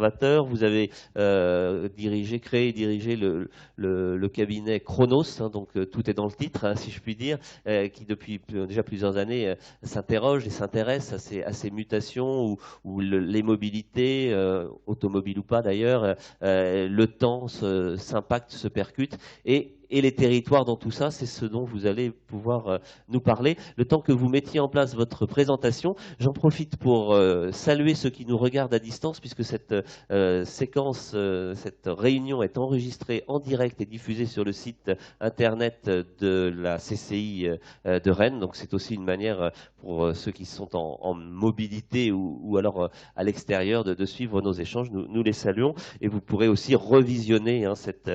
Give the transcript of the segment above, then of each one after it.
observateur. Vous avez créé et dirigé le cabinet Chronos, hein, donc tout est dans le titre, hein, si je puis dire, qui depuis déjà plusieurs années s'interroge et s'intéresse à ces mutations où les mobilités, automobiles ou pas d'ailleurs, le temps s'impacte, se percute, et les territoires dans tout ça, c'est ce dont vous allez pouvoir nous parler. Le temps que vous mettiez en place votre présentation, j'en profite pour saluer ceux qui nous regardent à distance, puisque cette séquence, cette réunion est enregistrée en direct et diffusée sur le site internet de la CCI de Rennes. Donc c'est aussi une manière pour ceux qui sont en mobilité ou alors à l'extérieur de suivre nos échanges. Nous les saluons, et vous pourrez aussi revisionner hein, cette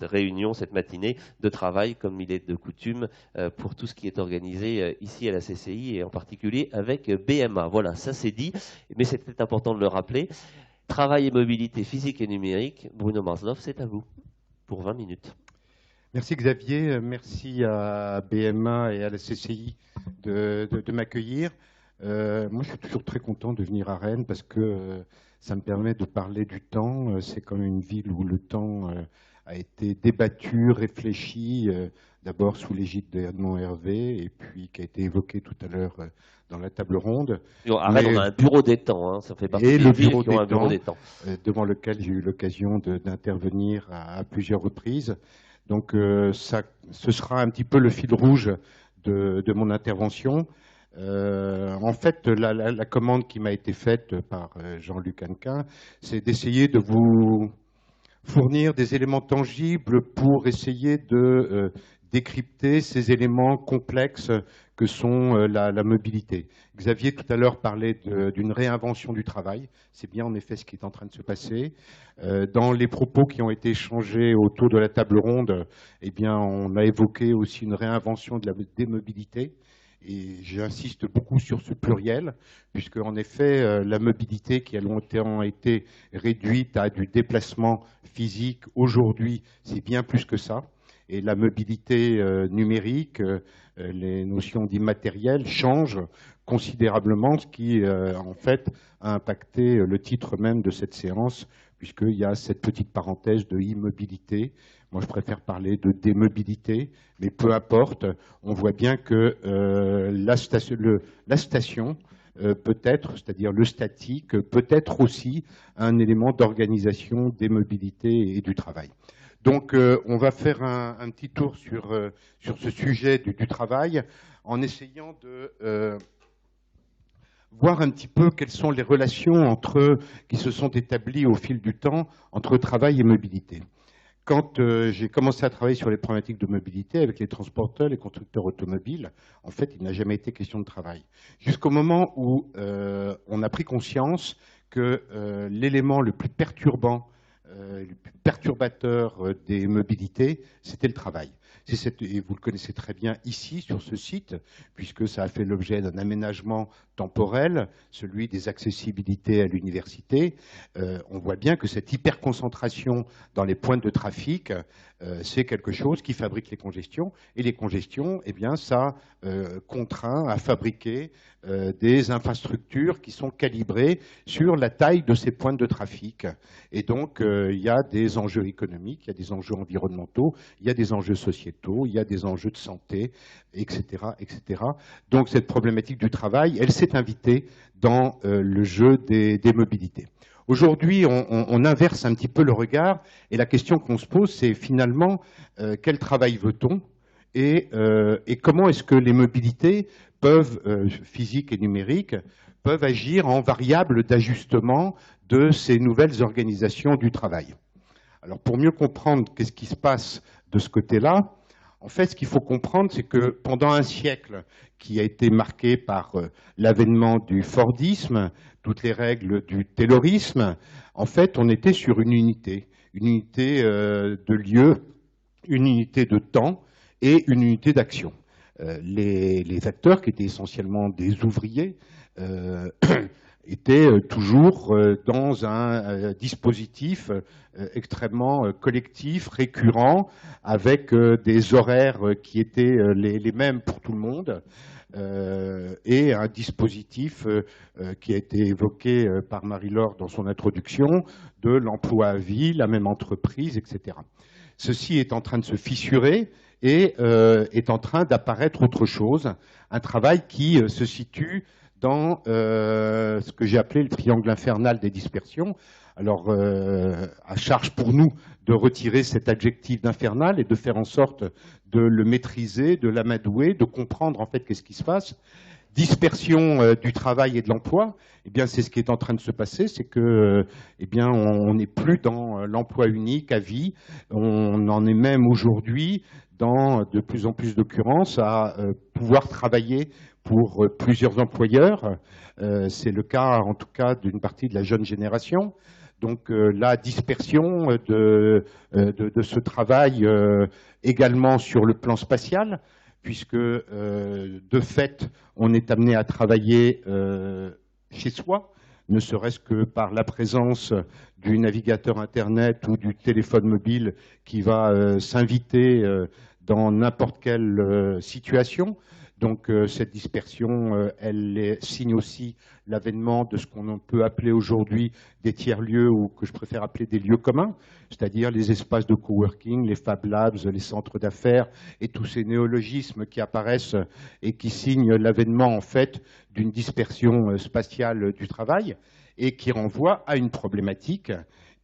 réunion, cette matinée de travail, comme il est de coutume pour tout ce qui est organisé ici à la CCI, et en particulier avec BMA. Voilà, ça c'est dit, mais c'était important de le rappeler. Travail et mobilité physique et numérique. Bruno Marsdorf, c'est à vous pour 20 minutes. Merci Xavier, merci à BMA et à la CCI de m'accueillir. Moi, je suis toujours très content de venir à Rennes parce que ça me permet de parler du temps. C'est quand même une ville où le temps a été débattu, réfléchi, d'abord sous l'égide d'Edmond Hervé, et puis qui a été évoqué tout à l'heure dans la table ronde. À Rennes, on a un bureau des temps, hein, ça fait partie des villes qui ont un bureau des temps. Devant lequel j'ai eu l'occasion d'intervenir à plusieurs reprises. Donc ce sera un petit peu le fil rouge de mon intervention. En fait, la commande qui m'a été faite par Jean-Luc Hannequin, c'est d'essayer de vous fournir des éléments tangibles pour essayer de décrypter ces éléments complexes que sont la mobilité. Xavier, tout à l'heure, parlait d'une réinvention du travail. C'est bien, en effet, ce qui est en train de se passer. Dans les propos qui ont été échangés autour de la table ronde, eh bien, on a évoqué aussi une réinvention de la démobilité. Et j'insiste beaucoup sur ce pluriel, puisque en effet, la mobilité qui a longtemps été réduite à du déplacement physique, aujourd'hui, c'est bien plus que ça. Et la mobilité numérique, les notions d'immatériel changent considérablement, ce qui, en fait, a impacté le titre même de cette séance, puisqu'il y a cette petite parenthèse de immobilité. Moi, je préfère parler de démobilité, mais peu importe, on voit bien que la station peut être, c'est-à-dire le statique, peut être aussi un élément d'organisation des mobilités et du travail. Donc, on va faire un petit tour sur ce sujet du travail en essayant de voir un petit peu quelles sont les relations qui se sont établies au fil du temps entre travail et mobilité. Quand j'ai commencé à travailler sur les problématiques de mobilité avec les transporteurs, les constructeurs automobiles, en fait, il n'a jamais été question de travail. Jusqu'au moment où on a pris conscience que l'élément le plus perturbant, le plus perturbateur des mobilités, c'était le travail. Et vous le connaissez très bien ici, sur ce site, puisque ça a fait l'objet d'un aménagement temporel, celui des accessibilités à l'université. On voit bien que cette hyperconcentration dans les pointes de trafic, c'est quelque chose qui fabrique les congestions. Et les congestions, eh bien, ça contraint à fabriquer des infrastructures qui sont calibrées sur la taille de ces pointes de trafic. Et donc, il y a des enjeux économiques, il y a des enjeux environnementaux, il y a des enjeux sociétaux, il y a des enjeux de santé, etc., etc. Donc, cette problématique du travail, elle s'est invitée dans le jeu des mobilités. Aujourd'hui, on inverse un petit peu le regard, et la question qu'on se pose, c'est finalement, quel travail veut-on et comment est-ce que les mobilités peuvent, physiques et numériques, peuvent agir en variable d'ajustement de ces nouvelles organisations du travail. Alors, pour mieux comprendre qu'est-ce qui se passe de ce côté-là, en fait, ce qu'il faut comprendre, c'est que pendant un siècle qui a été marqué par l'avènement du Fordisme, toutes les règles du Taylorisme, en fait, on était sur une unité de lieu, une unité de temps et une unité d'action. Les acteurs, qui étaient essentiellement des ouvriers, étaient toujours dans un dispositif extrêmement collectif, récurrent, avec des horaires qui étaient les mêmes pour tout le monde. et un dispositif qui a été évoqué par Marie-Laure dans son introduction, de l'emploi à vie, la même entreprise, etc. Ceci est en train de se fissurer et est en train d'apparaître autre chose, un travail qui se situe dans ce que j'ai appelé le triangle infernal des dispersions. Alors, à charge pour nous de retirer cet adjectif d'infernal et de faire en sorte de le maîtriser, de l'amadouer, de comprendre en fait qu'est-ce qui se passe. Dispersion du travail et de l'emploi, eh bien c'est ce qui est en train de se passer, c'est que eh bien on n'est plus dans l'emploi unique à vie, on en est même aujourd'hui dans de plus en plus d'occurrences à pouvoir travailler pour plusieurs employeurs. C'est le cas en tout cas d'une partie de la jeune génération. Donc la dispersion de ce travail également sur le plan spatial, puisque de fait, on est amené à travailler chez soi, ne serait-ce que par la présence du navigateur Internet ou du téléphone mobile qui va s'inviter dans n'importe quelle situation. Donc cette dispersion, elle signe aussi l'avènement de ce qu'on peut appeler aujourd'hui des tiers-lieux, ou que je préfère appeler des lieux communs, c'est-à-dire les espaces de coworking, les Fab Labs, les centres d'affaires et tous ces néologismes qui apparaissent et qui signent l'avènement en fait d'une dispersion spatiale du travail et qui renvoie à une problématique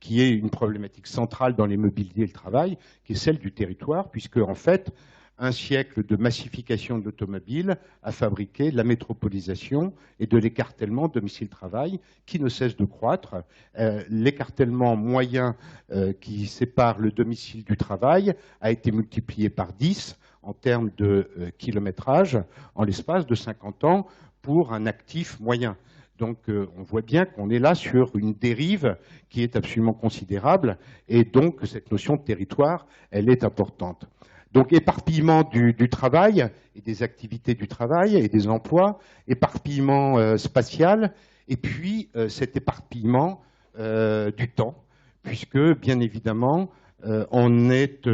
qui est une problématique centrale dans les mobiliers et le travail, qui est celle du territoire, puisque en fait, un siècle de massification de l'automobile a fabriqué la métropolisation et de l'écartèlement domicile-travail qui ne cesse de croître. L'écartèlement moyen qui sépare le domicile du travail a été multiplié par 10 en termes de kilométrage en l'espace de 50 ans pour un actif moyen. Donc on voit bien qu'on est là sur une dérive qui est absolument considérable et donc cette notion de territoire, elle est importante. Donc éparpillement du travail et des activités du travail et des emplois, éparpillement spatial, et puis cet éparpillement du temps, puisque bien évidemment on est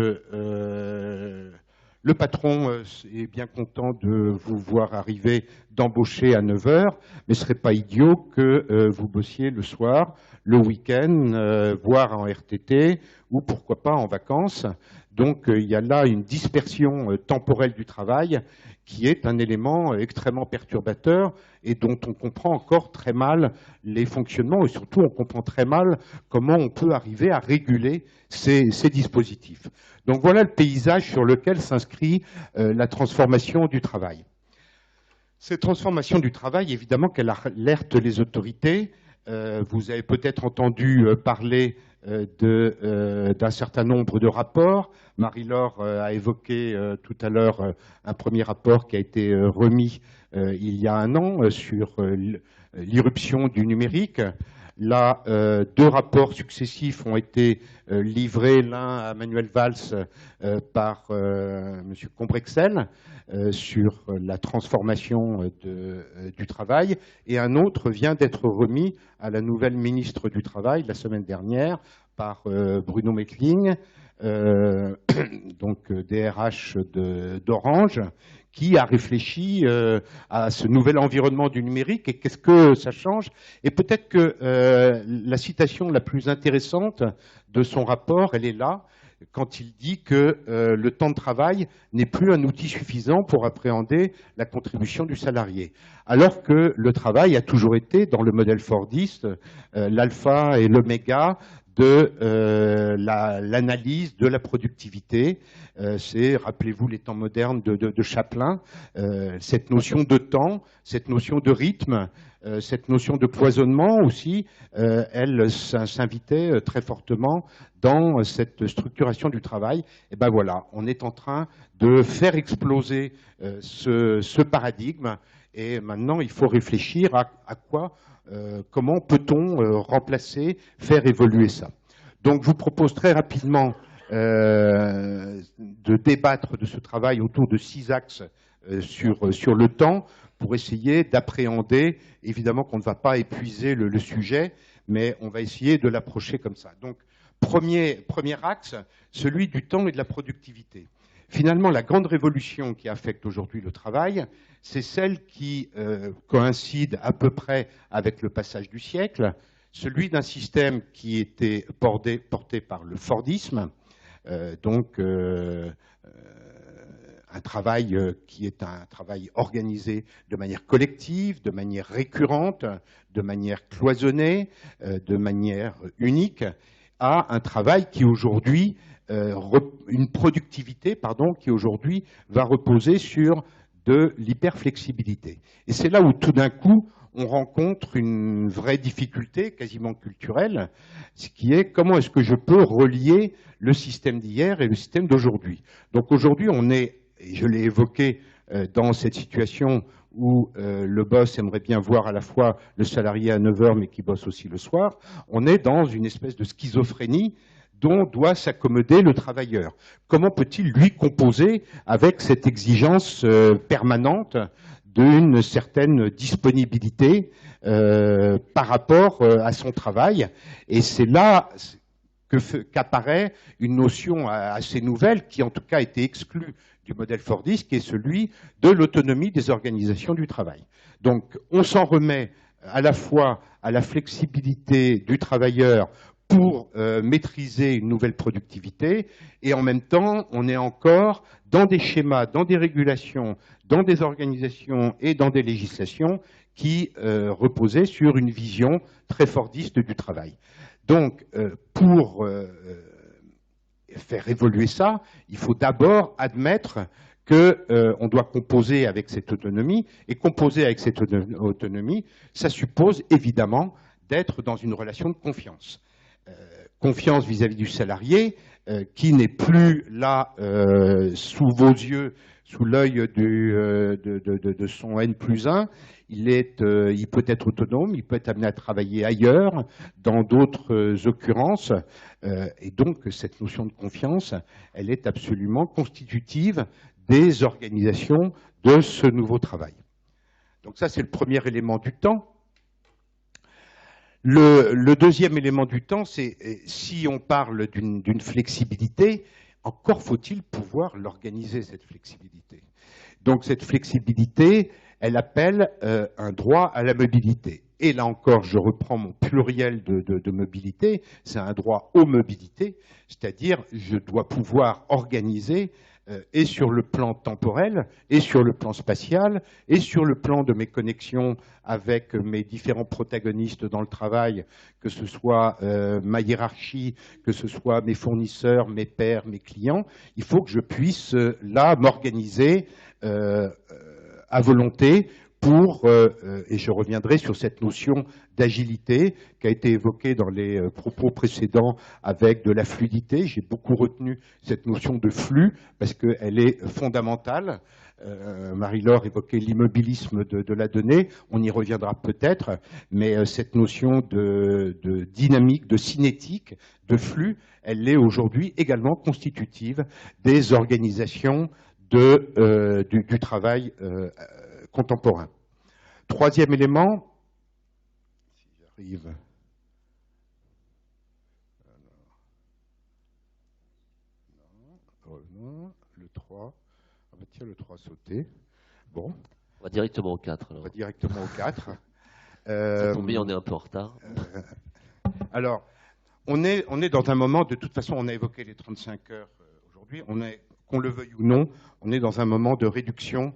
le patron est bien content de vous voir arriver, d'embaucher à 9 h, mais ce ne serait pas idiot que vous bossiez le soir, le week-end, voire en RTT, ou pourquoi pas en vacances. Donc il y a là une dispersion temporelle du travail qui est un élément extrêmement perturbateur et dont on comprend encore très mal les fonctionnements et surtout on comprend très mal comment on peut arriver à réguler ces dispositifs. Donc voilà le paysage sur lequel s'inscrit la transformation du travail. Cette transformation du travail, évidemment qu'elle alerte les autorités. Vous avez peut-être entendu parler d'un certain nombre de rapports. Marie-Laure a évoqué tout à l'heure un premier rapport qui a été remis il y a un an sur l'irruption du numérique. Là, 2 rapports successifs ont été livrés, l'un à Manuel Valls par M. Combrexel sur la transformation du travail, et un autre vient d'être remis à la nouvelle ministre du Travail la semaine dernière par Bruno Mettling, donc DRH d'Orange, qui a réfléchi à ce nouvel environnement du numérique et qu'est-ce que ça change. Et peut-être que la citation la plus intéressante de son rapport, elle est là, quand il dit que le temps de travail n'est plus un outil suffisant pour appréhender la contribution du salarié. Alors que le travail a toujours été, dans le modèle fordiste, l'alpha et l'oméga de l'analyse de la productivité. C'est, rappelez-vous, les temps modernes de Chaplin, cette notion de temps, cette notion de rythme, cette notion de cloisonnement aussi, elle s'invitait très fortement dans cette structuration du travail. Et ben voilà, on est en train de faire exploser ce paradigme et maintenant il faut réfléchir à quoi, comment peut-on remplacer, faire évoluer ça. Donc je vous propose très rapidement de débattre de ce travail autour de 6 axes sur le temps pour essayer d'appréhender, évidemment qu'on ne va pas épuiser le sujet, mais on va essayer de l'approcher comme ça. Donc premier axe, celui du temps et de la productivité. Finalement, la grande révolution qui affecte aujourd'hui le travail, c'est celle qui coïncide à peu près avec le passage du siècle, celui d'un système qui était porté par le Fordisme, un travail qui est un travail organisé de manière collective, de manière récurrente, de manière cloisonnée, de manière unique, à un travail qui aujourd'hui, une productivité, pardon, qui aujourd'hui va reposer sur de l'hyperflexibilité. Et c'est là où tout d'un coup, on rencontre une vraie difficulté, quasiment culturelle, ce qui est comment est-ce que je peux relier le système d'hier et le système d'aujourd'hui. Donc aujourd'hui, on est, et je l'ai évoqué, dans cette situation où le boss aimerait bien voir à la fois le salarié à 9 heures mais qui bosse aussi le soir, on est dans une espèce de schizophrénie dont doit s'accommoder le travailleur. Comment peut-il, lui, composer avec cette exigence permanente d'une certaine disponibilité par rapport à son travail? Et c'est là qu'apparaît une notion assez nouvelle, qui en tout cas a été exclue du modèle fordiste, qui est celui de l'autonomie des organisations du travail. Donc on s'en remet à la fois à la flexibilité du travailleur pour maîtriser une nouvelle productivité, et en même temps, on est encore dans des schémas, dans des régulations, dans des organisations et dans des législations qui reposaient sur une vision très fordiste du travail. Donc, pour faire évoluer ça, il faut d'abord admettre qu'on doit composer avec cette autonomie, et composer avec cette autonomie, ça suppose évidemment d'être dans une relation de confiance. Confiance vis-à-vis du salarié, qui n'est plus là sous vos yeux, sous l'œil de son N+1. Il peut être autonome, il peut être amené à travailler ailleurs, dans d'autres occurrences. Et donc, cette notion de confiance, elle est absolument constitutive des organisations de ce nouveau travail. Donc ça, c'est le premier élément du temps. Le deuxième élément du temps, c'est si on parle d'une flexibilité, encore faut-il pouvoir l'organiser, cette flexibilité. Donc cette flexibilité, elle appelle un droit à la mobilité. Et là encore, je reprends mon pluriel de mobilité, c'est un droit aux mobilités, c'est-à-dire je dois pouvoir organiser et sur le plan temporel, et sur le plan spatial, et sur le plan de mes connexions avec mes différents protagonistes dans le travail, que ce soit ma hiérarchie, que ce soit mes fournisseurs, mes pairs, mes clients, il faut que je puisse là m'organiser à volonté pour, et je reviendrai sur cette notion d'agilité qui a été évoquée dans les propos précédents avec de la fluidité. J'ai beaucoup retenu cette notion de flux parce qu'elle est fondamentale. Marie-Laure évoquait l'immobilisme de la donnée, on y reviendra peut-être, mais cette notion de dynamique, de cinétique, de flux, elle est aujourd'hui également constitutive des organisations du travail contemporain. Troisième élément, si j'arrive, non, le 3, on va tirer le 3 sauter. Bon. On va directement au 4. Alors. On va directement au 4. Ça tombe bien, on est un peu en retard. Alors, on est dans un moment, de toute façon, on a évoqué les 35 heures aujourd'hui, qu'on le veuille ou non, on est dans un moment de réduction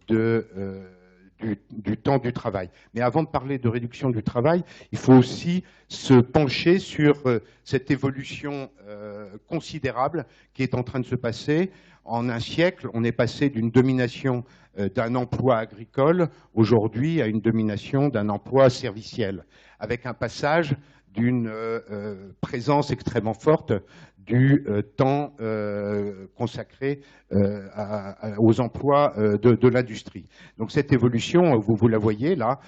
du temps du travail. Mais avant de parler de réduction du travail, il faut aussi se pencher sur cette évolution considérable qui est en train de se passer. En un siècle, on est passé d'une domination d'un emploi agricole aujourd'hui à une domination d'un emploi serviciel, avec un passage d'une présence extrêmement forte du temps consacré aux emplois de l'industrie. Donc cette évolution, vous la voyez là,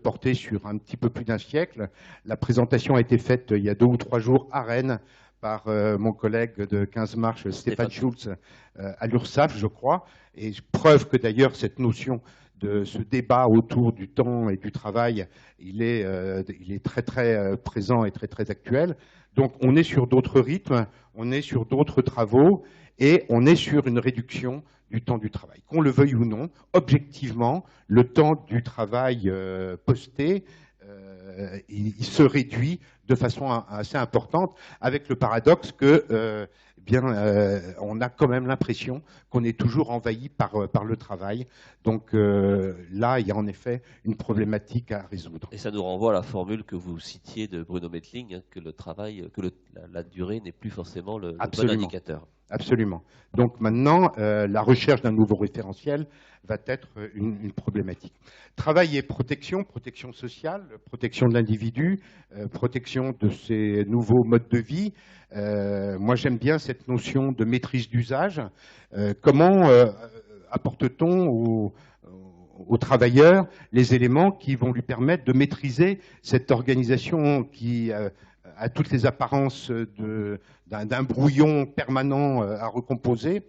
portée sur un petit peu plus d'un siècle. La présentation a été faite il y a 2 ou 3 jours à Rennes par mon collègue de 15 marches, Stéphane Schulz, à l'URSSAF, je crois, et preuve que d'ailleurs cette notion de ce débat autour du temps et du travail, il est très très présent et très très actuel. Donc on est sur d'autres rythmes, on est sur d'autres travaux et on est sur une réduction du temps du travail. Qu'on le veuille ou non, objectivement, le temps du travail posté, il se réduit de façon assez importante, avec le paradoxe que on a quand même l'impression qu'on est toujours envahi par le travail. Donc là, il y a en effet une problématique à résoudre. Et ça nous renvoie à la formule que vous citiez de Bruno Mettling, hein, que le travail, la durée n'est plus forcément le bon indicateur. Absolument. Donc maintenant, la recherche d'un nouveau référentiel va être une problématique. Travail et protection, protection sociale, protection de l'individu, protection de ces nouveaux modes de vie. Moi, j'aime bien cette notion de maîtrise d'usage. Comment apporte-t-on aux travailleurs les éléments qui vont lui permettre de maîtriser cette organisation qui a toutes les apparences d'un brouillon permanent à recomposer,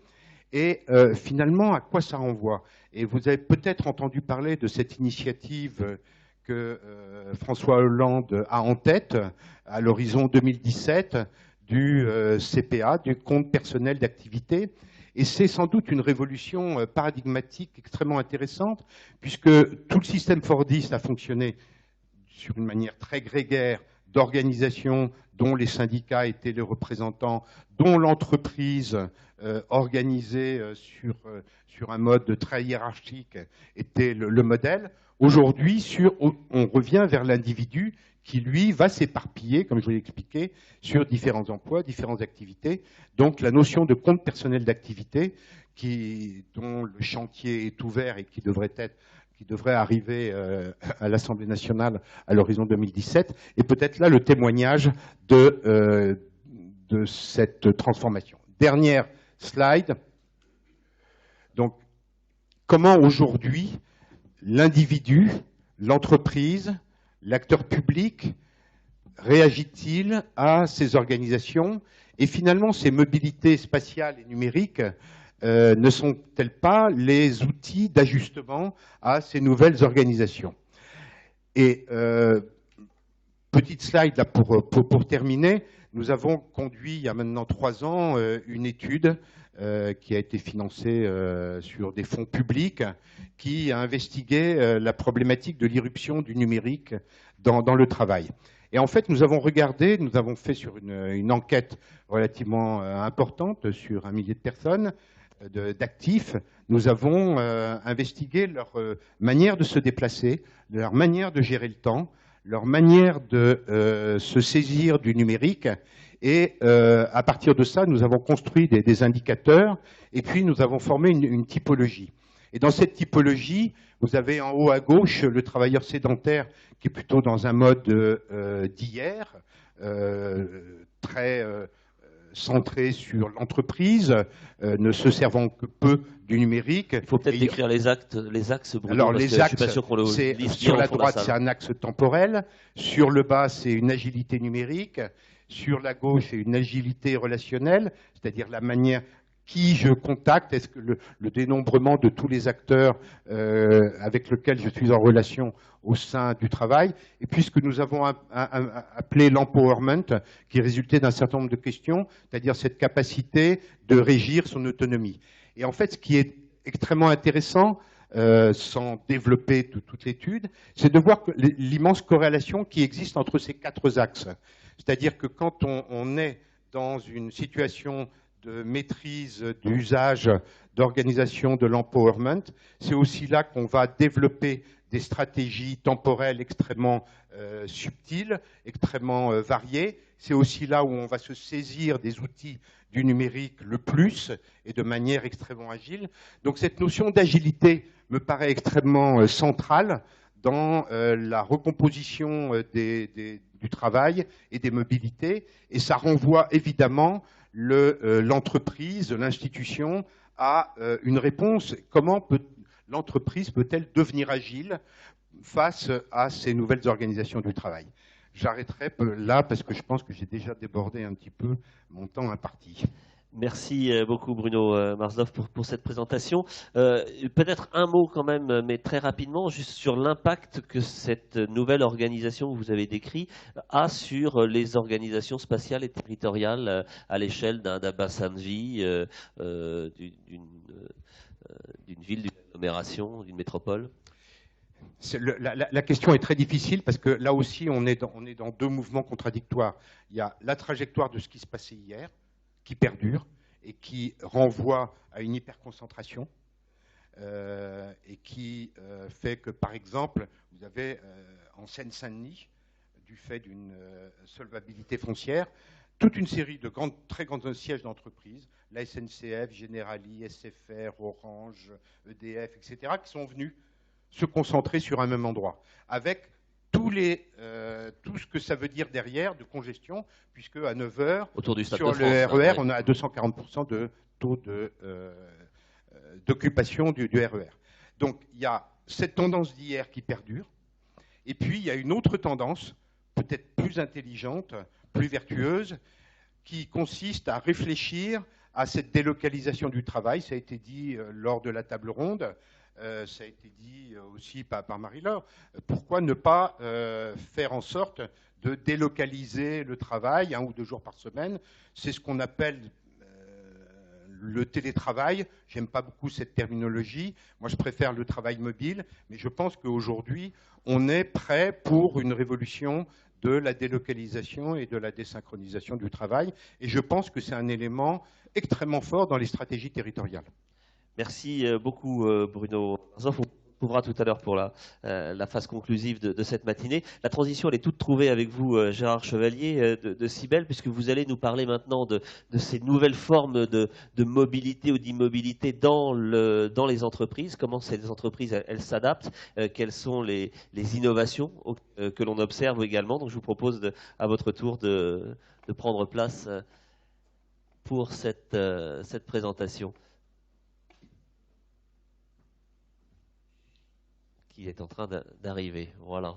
et finalement, à quoi ça renvoie? Et vous avez peut-être entendu parler de cette initiative que François Hollande a en tête à l'horizon 2017 du CPA, du compte personnel d'activité. Et c'est sans doute une révolution paradigmatique extrêmement intéressante, puisque tout le système fordiste a fonctionné sur une manière très grégaire d'organisation dont les syndicats étaient les représentants, dont l'entreprise organisée sur un mode très hiérarchique était le modèle. Aujourd'hui, on revient vers l'individu qui, lui, va s'éparpiller, comme je vous l'ai expliqué, sur différents emplois, différentes activités. Donc la notion de compte personnel d'activité, dont le chantier est ouvert et qui devrait arriver à l'Assemblée nationale à l'horizon 2017, et peut-être là le témoignage de cette transformation. Dernière slide. Donc, comment aujourd'hui l'individu, l'entreprise, l'acteur public réagit-il à ces organisations? Et finalement, ces mobilités spatiales et numériques ne sont-elles pas les outils d'ajustement à ces nouvelles organisations? Et petite slide là pour terminer, nous avons conduit il y a maintenant 3 ans une étude qui a été financée sur des fonds publics, qui a investigué la problématique de l'irruption du numérique dans le travail. Et en fait, nous avons fait sur une enquête relativement importante sur 1 millier de personnes, d'actifs, nous avons investigué leur manière de se déplacer, leur manière de gérer le temps, leur manière de se saisir du numérique. Et à partir de ça, nous avons construit des indicateurs et puis nous avons formé une typologie. Et dans cette typologie, vous avez en haut à gauche le travailleur sédentaire qui est plutôt dans un mode d'hier, très centré sur l'entreprise, ne se servant que peu du numérique. Il faut peut-être décrire les axes, Bruno. Alors les axes, je suis pas sûr qu'on le lise sur la droite, c'est un axe temporel. Sur le bas, c'est une agilité numérique. Sur la gauche, c'est une agilité relationnelle, c'est-à-dire la manière qui je contacte, est-ce que le dénombrement de tous les acteurs avec lesquels je suis en relation au sein du travail, et puis ce que nous avons appelé l'empowerment, qui résultait d'un certain nombre de questions, c'est-à-dire cette capacité de régir son autonomie. Et en fait, ce qui est extrêmement intéressant, sans développer toute l'étude, c'est de voir l'immense corrélation qui existe entre ces 4 axes. C'est-à-dire que quand on est dans une situation de maîtrise d'usage, d'organisation de l'empowerment, c'est aussi là qu'on va développer des stratégies temporelles extrêmement subtiles, extrêmement variées. C'est aussi là où on va se saisir des outils du numérique le plus et de manière extrêmement agile. Donc cette notion d'agilité me paraît extrêmement centrale dans la recomposition du travail et des mobilités, et ça renvoie évidemment l'entreprise, l'institution à une réponse. Comment l'entreprise peut-elle devenir agile face à ces nouvelles organisations du travail? J'arrêterai là parce que je pense que j'ai déjà débordé un petit peu mon temps imparti. Merci beaucoup Bruno Marsdorf pour cette présentation. Peut-être un mot quand même, mais très rapidement, juste sur l'impact que cette nouvelle organisation que vous avez décrite a sur les organisations spatiales et territoriales à l'échelle d'un bassin de vie, d'une ville, d'une agglomération, d'une métropole. La question est très difficile parce que là aussi, on est dans deux mouvements contradictoires. Il y a la trajectoire de ce qui se passait hier, qui perdure et qui renvoie à une hyperconcentration et qui fait que, par exemple, vous avez en Seine-Saint-Denis, du fait d'une solvabilité foncière, toute une série de très grands sièges d'entreprises, la SNCF, Generali, SFR, Orange, EDF, etc., qui sont venus se concentrer sur un même endroit, avec tout ce que ça veut dire derrière de congestion, puisque à 9 h, sur le RER, on a à 240% de taux d'occupation du RER. Donc il y a cette tendance d'hier qui perdure, et puis il y a une autre tendance, peut-être plus intelligente, plus vertueuse, qui consiste à réfléchir à cette délocalisation du travail. Ça a été dit lors de la table ronde. Ça a été dit aussi par Marie-Laure, pourquoi ne pas faire en sorte de délocaliser le travail 1 ou 2 jours par semaine? C'est ce qu'on appelle le télétravail. J'aime pas beaucoup cette terminologie. Moi, je préfère le travail mobile, mais je pense qu'aujourd'hui, on est prêt pour une révolution de la délocalisation et de la désynchronisation du travail. Et je pense que c'est un élément extrêmement fort dans les stratégies territoriales. Merci beaucoup Bruno Marsdorf. On trouvera tout à l'heure pour la phase conclusive de cette matinée. La transition, elle est toute trouvée avec vous, Gérard Chevalier de Cybele, puisque vous allez nous parler maintenant de ces nouvelles formes de mobilité ou d'immobilité dans les entreprises, comment ces entreprises elles s'adaptent, quelles sont les innovations que l'on observe également. Donc je vous propose à votre tour de prendre place pour cette présentation, qui est en train d'arriver. Voilà.